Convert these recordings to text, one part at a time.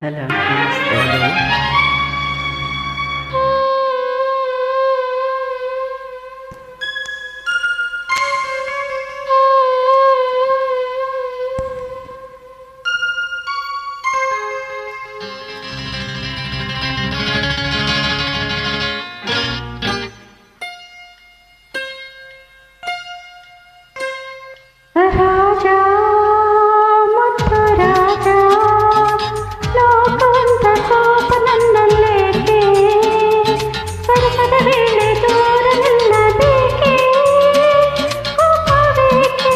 Hello, ನಮಸ್ತೆ. Hello. ರಾಜ ಮತ್ತು ರಾಜ ಲೋಕವಂತ ಕೋಪ ನನ್ನಲ್ಲೇಕೆ ಸರಸದ ವೇಳೆ ದೂರ ನಿಲ್ಲಬೇಕೆ ಕೋಪವೇಕೆ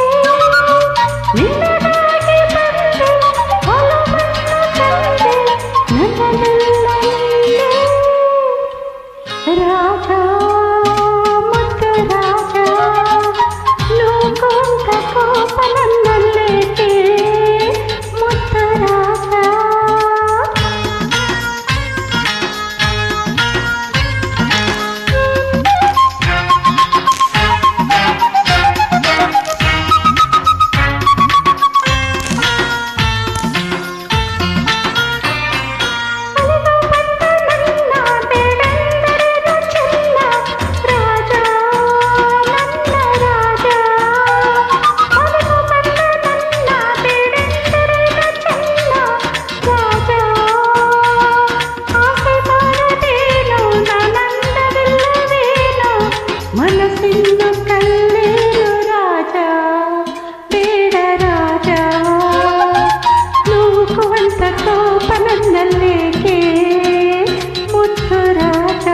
ನಿನ್ನದಾಗಿ ಬಂದೆ ಒಲವನ್ನು ತಂದೆ ನನ್ನನ್ನೆಲ್ಲ ನೀನೇ ರಾಜ ಮತ್ತು ರಾಜ ಲೋಕವಂತ ಕೋಪ ನನ್ನಲ್ಲೇಕೆ ಮುತ್ತು ರಾಜ. ಮನಸ್ಸಿನ ಕಲ್ಲೇರು ರಾಜ ಬೇಡ ರಾಜ ನೂಕುವಂತ ಕೋಪ ನನ್ನಲ್ಲೇಕೆ ಮುತ್ತು ರಾಜ.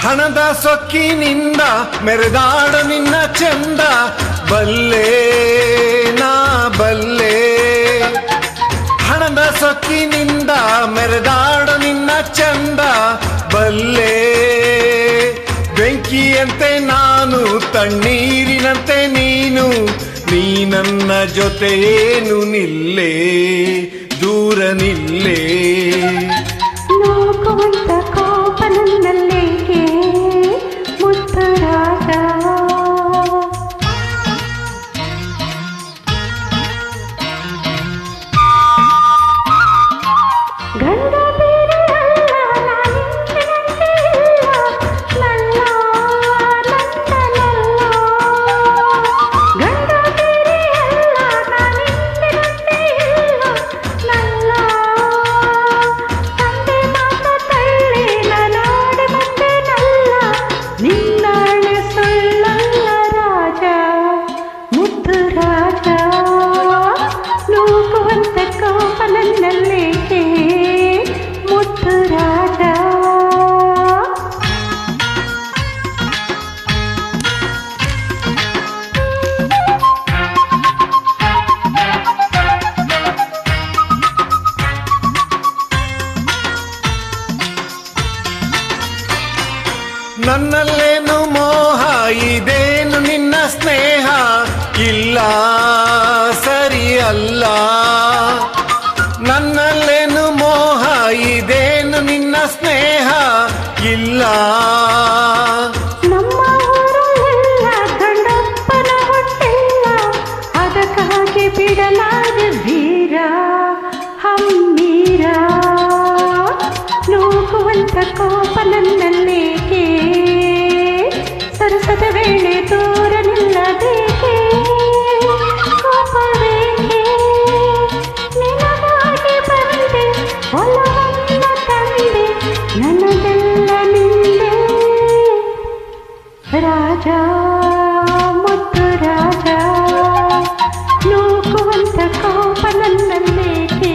ಹಣದ ಸೊಕ್ಕಿನಿಂದ ಮೆರೆದಾಡು ನಿನ್ನ ಚಂದ ಬಲ್ಲೆ ನಾ ಬಲ್ಲೆ. ಹಣದ ಸೊಕ್ಕಿನಿಂದ ಮೆರೆದಾಡು ನಿನ್ನ ಚಂದ ಬಲ್ಲೆ. ಬೆಂಕಿಯಂತೆ ನಾನು ತಣ್ಣೀರಿನಂತೆ ನೀನು ನೀ ನನ್ನ ಜೊತೆಯೇನು ನಿಲ್ಲೇ ದೂರ ನಿಲ್ಲೇ. ನೂಕುವಂತ ಕೋಪ ನನ್ನಲ್ಲೇಕೆ ಮುತ್ತು ರಾಜ. ಗಂಡ ಬೇರೆ ಅಲ್ಲ ನಾನಿಂದಿನಂತೆ ಇಲ್ಲ ನಲ್ಲ ನಂದನಲ್ಲ. ಗಂಡ ಬೇರೆ ಅಲ್ಲ ನಾನಿಂದಿನಂತೆ ಇಲ್ಲ ನಲ್ಲ. ತಂದೆ ಮಾತ ತಳ್ಳಿ ನಾನಾಡಿ ಮತ್ತೆ ನಲ್ಲ. ನಿನ್ನಾಣೆ ಸುಳ್ಳಲ್ಲ ರಾಜ ಮುತ್ತು ರಾಜ. ನೂಕುವಂತ ಕೋಪ ನನ್ನಲ್ಲೇಕೆ ಮುತ್ತು ರಾಜ. ನನ್ನಲ್ಲೇನು ಮೋಹ ಇದೇನು ನಿನ್ನ ಸ್ನೇಹ ಇಲ್ಲ ಸರಿ ಅಲ್ಲ. ನನ್ನಲ್ಲೇನು ಮೋಹ ಇದೇನು ನಿನ್ನ ಸ್ನೇಹ ಇಲ್ಲ. ನಮ್ಮ ಊರಲ್ಲೆಲ್ಲ ಗಂಡಪ್ಪನ ಹೊಟ್ಟಿಲ್ಲ ಅದಕ್ಕಾಗಿ ಬಿಡಲಾದ ವೀರ ಹಮ್ಮೀರ. ನೂಕುವಂತ ಕೋಪ ನನ್ನಲ್ಲೇಕೆ ಸರಸದ ವೇಳೆ ದೂರ ನಿಲ್ಲಬೇಕೆ ಕೋಪವೇಕೆ ನಿನಗಾಗಿ ಬಂದೆ ಒಲವನ್ನ ತಂದೆ ನನ್ನದೆಲ್ಲ ನಿಂದೆ ರಾಜ ಮತ್ತು ರಾಜ. ನೂಕುವಂತ ಕೋಪ ನನ್ನಲ್ಲೇಕೆ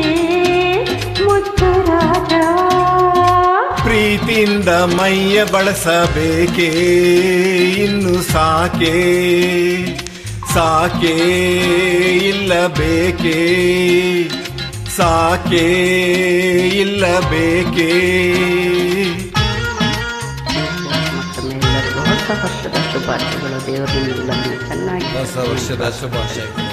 ಮುತ್ತು ರಾಜ. ಪ್ರೀತಿಯಿಂದ ಮೈಯ ಬಳಸಬೇಕೇ ಇನ್ನು ಸಾಕೆ ಸಾಕೆ ಇಲ್ಲ ಬೇಕೇ ಸಾಕೆ ಇಲ್ಲ ಬೇಕೇ. ಮತ್ತೊಮ್ಮೆ ಎಲ್ಲರಿಗೂ ಹೊಸ ವರ್ಷದ ಶುಭಾಶಯಗಳು. ದೇವರಿಂದ ಚೆನ್ನಾಗಿ ಹೊಸ ವರ್ಷದ ಶುಭಾಶಯಗಳು.